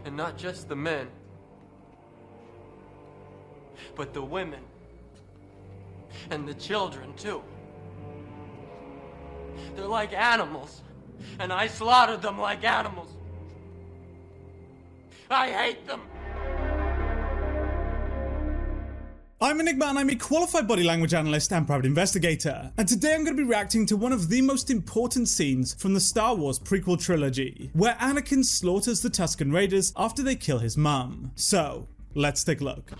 And not just the men, but the women. And the children, too. They're like animals, and I slaughtered them like animals. I hate them. I'm Enigma and I'm a qualified body language analyst and private investigator, and today I'm going to be reacting to one of the most important scenes from the Star Wars Prequel trilogy, where Anakin slaughters the Tuscan Raiders after they kill his mum. So, let's take a look.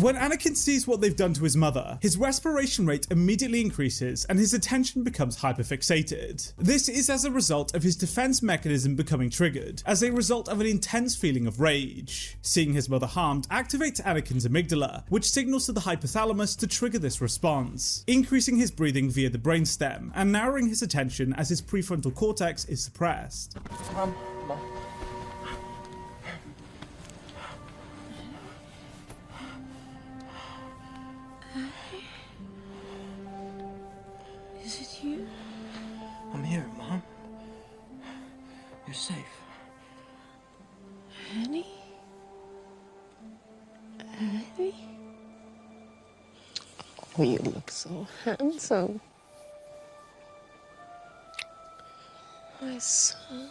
When Anakin sees what they've done to his mother, his respiration rate immediately increases and his attention becomes hyperfixated. This is as a result of his defense mechanism becoming triggered, as a result of an intense feeling of rage. Seeing his mother harmed activates Anakin's amygdala, which signals to the hypothalamus to trigger this response, increasing his breathing via the brainstem and narrowing his attention as his prefrontal cortex is suppressed. Mom. Is it you? I'm here, Mom. You're safe. Annie? Annie? Oh, you look so handsome. My son.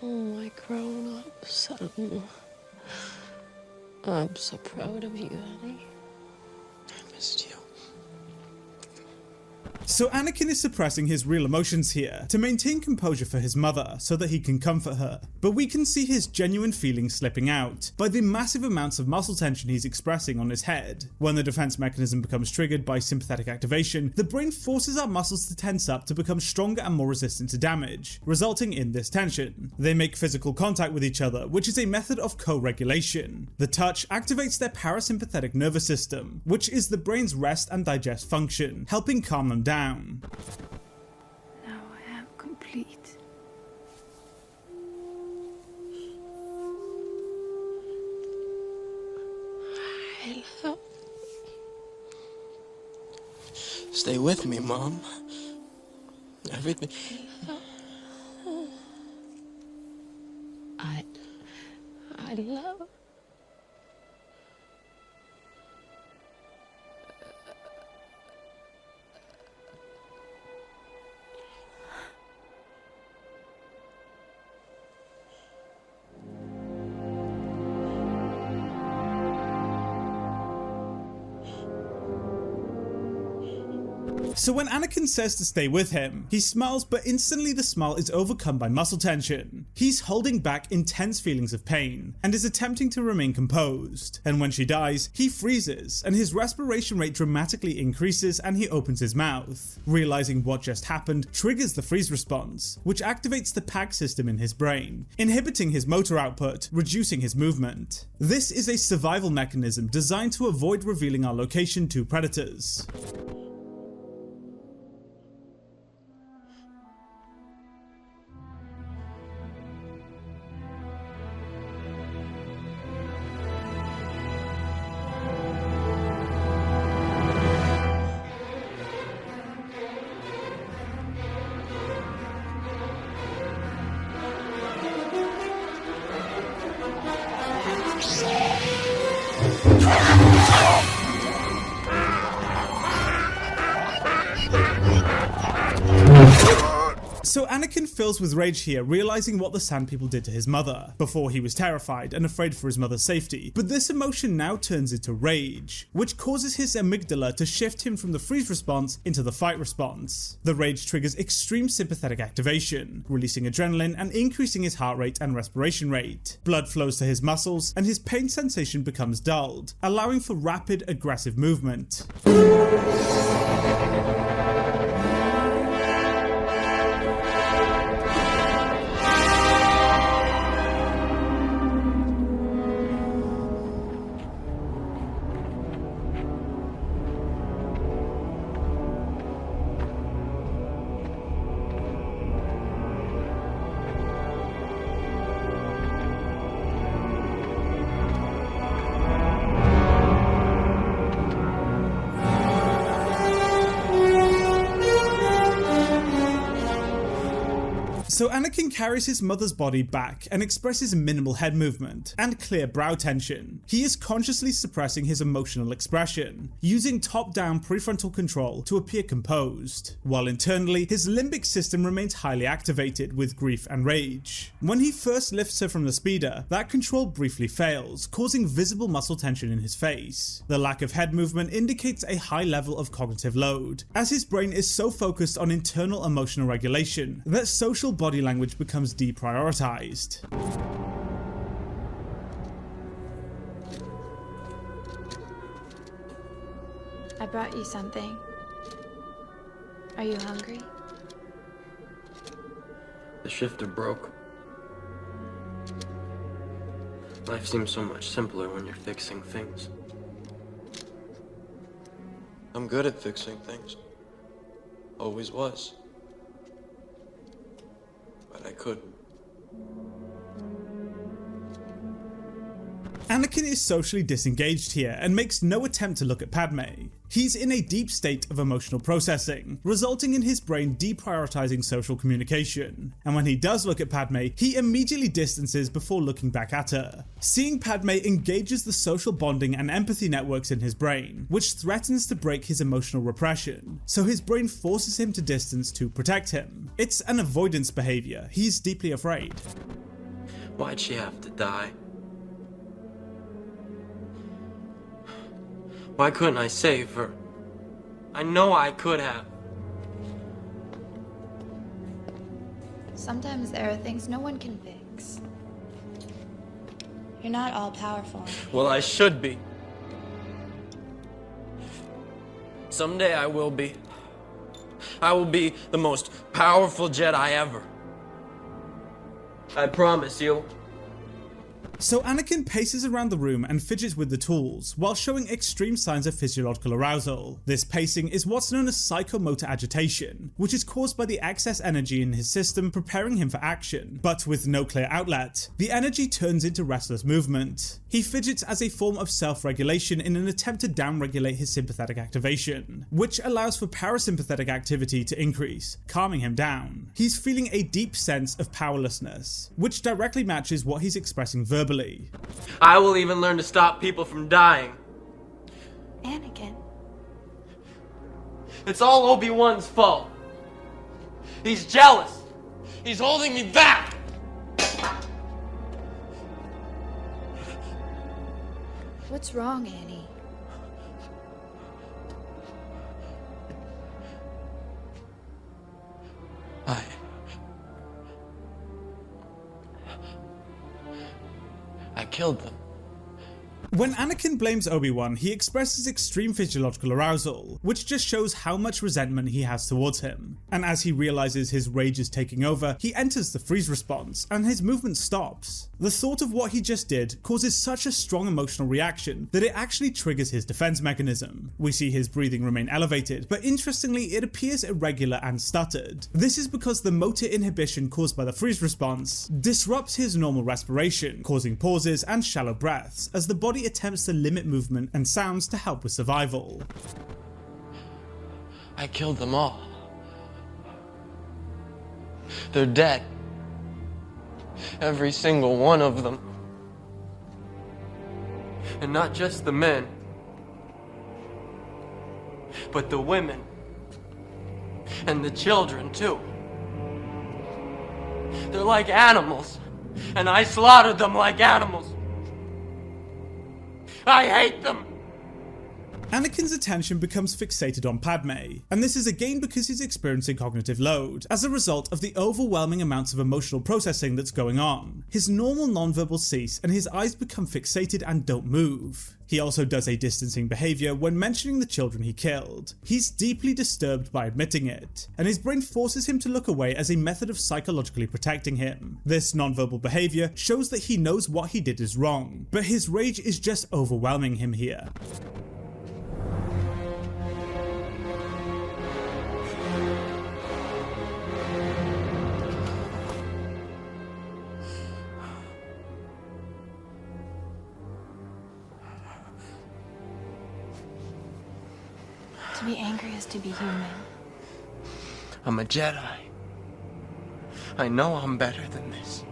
Oh, my grown-up son. I'm so proud of you, Annie. I missed you. So Anakin is suppressing his real emotions here to maintain composure for his mother so that he can comfort her. But we can see his genuine feelings slipping out by the massive amounts of muscle tension he's expressing on his head. When the defense mechanism becomes triggered by sympathetic activation, the brain forces our muscles to tense up to become stronger and more resistant to damage, resulting in this tension. They make physical contact with each other, which is a method of co-regulation. The touch activates their parasympathetic nervous system, which is the brain's rest and digest function, helping calm them down. Now I am complete. I love you. Stay with me, Mom. Everything. I love. So when Anakin says to stay with him, he smiles, but instantly the smile is overcome by muscle tension. He's holding back intense feelings of pain and is attempting to remain composed. And when she dies, he freezes and his respiration rate dramatically increases and he opens his mouth. Realizing what just happened triggers the freeze response, which activates the PAG system in his brain, inhibiting his motor output, reducing his movement. This is a survival mechanism designed to avoid revealing our location to predators. So Anakin fills with rage here, realizing what the Sand People did to his mother. Before, he was terrified and afraid for his mother's safety, but this emotion now turns into rage, which causes his amygdala to shift him from the freeze response into the fight response. The rage triggers extreme sympathetic activation, releasing adrenaline and increasing his heart rate and respiration rate. Blood flows to his muscles and his pain sensation becomes dulled, allowing for rapid, aggressive movement. So Anakin carries his mother's body back and expresses minimal head movement and clear brow tension. He is consciously suppressing his emotional expression, using top-down prefrontal control to appear composed, while internally his limbic system remains highly activated with grief and rage. When he first lifts her from the speeder, that control briefly fails, causing visible muscle tension in his face. The lack of head movement indicates a high level of cognitive load, as his brain is so focused on internal emotional regulation that social body language becomes deprioritized. I brought you something. Are you hungry? The shifter broke. Life seems so much simpler when you're fixing things. I'm good at fixing things. Always was. But I couldn't. Anakin is socially disengaged here and makes no attempt to look at Padmé. He's in a deep state of emotional processing, resulting in his brain deprioritizing social communication. And when he does look at Padmé, he immediately distances before looking back at her. Seeing Padmé engages the social bonding and empathy networks in his brain, which threatens to break his emotional repression, so his brain forces him to distance to protect him. It's an avoidance behavior. He's deeply afraid. Why'd she have to die? Why couldn't I save her? I know I could have. Sometimes there are things no one can fix. You're not all powerful. Well, I should be. Someday I will be. I will be the most powerful Jedi ever. I promise you. So Anakin paces around the room and fidgets with the tools, while showing extreme signs of physiological arousal. This pacing is what's known as psychomotor agitation, which is caused by the excess energy in his system preparing him for action, but with no clear outlet, the energy turns into restless movement. He fidgets as a form of self-regulation in an attempt to downregulate his sympathetic activation, which allows for parasympathetic activity to increase, calming him down. He's feeling a deep sense of powerlessness, which directly matches what he's expressing verbally. I will even learn to stop people from dying. Anakin. It's all Obi-Wan's fault. He's jealous. He's holding me back. What's wrong, Annie? I killed them. When Anakin blames Obi-Wan, he expresses extreme physiological arousal, which just shows how much resentment he has towards him. And as he realizes his rage is taking over, he enters the freeze response, and his movement stops. The thought of what he just did causes such a strong emotional reaction that it actually triggers his defense mechanism. We see his breathing remain elevated, but interestingly it appears irregular and stuttered. This is because the motor inhibition caused by the freeze response disrupts his normal respiration, causing pauses and shallow breaths as the body attempts to limit movement and sounds to help with survival. I killed them all. They're dead. Every single one of them. And not just the men, but the women. And the children, too. They're like animals, and I slaughtered them like animals. I hate them! Anakin's attention becomes fixated on Padmé, and this is again because he's experiencing cognitive load, as a result of the overwhelming amounts of emotional processing that's going on. His normal nonverbal cease and his eyes become fixated and don't move. He also does a distancing behavior when mentioning the children he killed. He's deeply disturbed by admitting it, and his brain forces him to look away as a method of psychologically protecting him. This nonverbal behavior shows that he knows what he did is wrong, but his rage is just overwhelming him here. To be angry is to be human. I'm a Jedi. I know I'm better than this.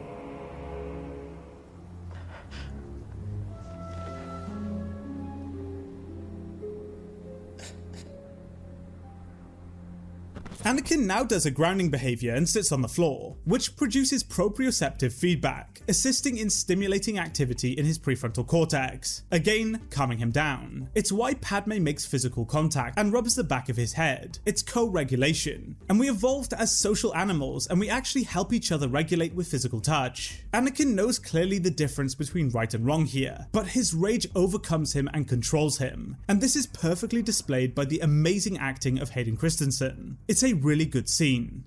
Anakin now does a grounding behavior and sits on the floor, which produces proprioceptive feedback, assisting in stimulating activity in his prefrontal cortex, again calming him down. It's why Padmé makes physical contact and rubs the back of his head. It's co-regulation, and we evolved as social animals and we actually help each other regulate with physical touch. Anakin knows clearly the difference between right and wrong here, but his rage overcomes him and controls him, and this is perfectly displayed by the amazing acting of Hayden Christensen. It's a really good scene.